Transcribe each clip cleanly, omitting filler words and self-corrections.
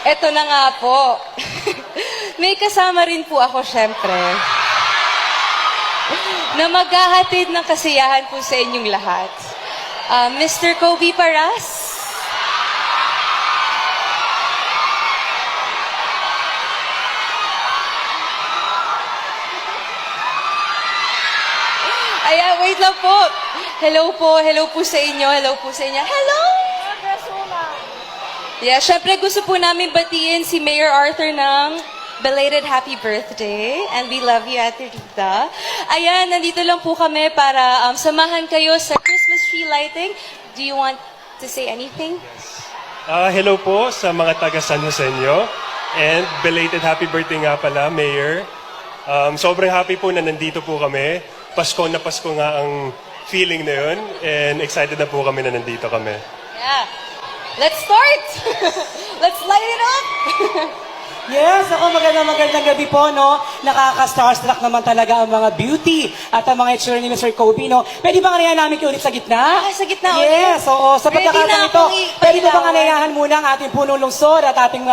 Eto na nga po. May kasama rin po ako, syempre, na maghahatid ng kasiyahan po sa inyong lahat. Mr. Kobe Paras. Ayan, wait lang po. Hello po sa inyo, hello po sa inyo. Hello! Yeah, syempre gusto po namin batiin si Mayor Arthur ng belated happy birthday. And we love you, Ate Rita. Ayan, nandito lang po kami para samahan kayo sa Christmas tree lighting. Do you want to say anything? Hello po sa mga taga San Joseño. And belated happy birthday nga pala, Mayor. Sobrang happy po na nandito po kami. Pasko na Pasko nga ang feeling na yun. And excited na po kami na nandito kami. Yeah. Let's start! Let's light it up! Yes, ako magandang gabi po, no? Nakaka-starstruck naman talaga ang mga beauty at ang mga itsura ni Mr. Kobe, no? Pwede ba anayahan namin kayo ulit sa gitna? Sa gitna ulit? Yes, oo. Sa Ready pagkakataon na ito, akong pwede ba bang ipailawan? anayahan muna ang ating punong lungsod at ating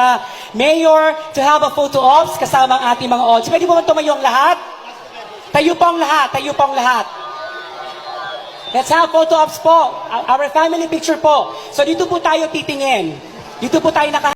mayor to have a photo ops kasama ang ating mga odds? Pwede ba bang tumayo ang lahat? Tayo po ang lahat. Let's have photo ops po. Our family picture po. So dito po tayo titingin. Dito po tayo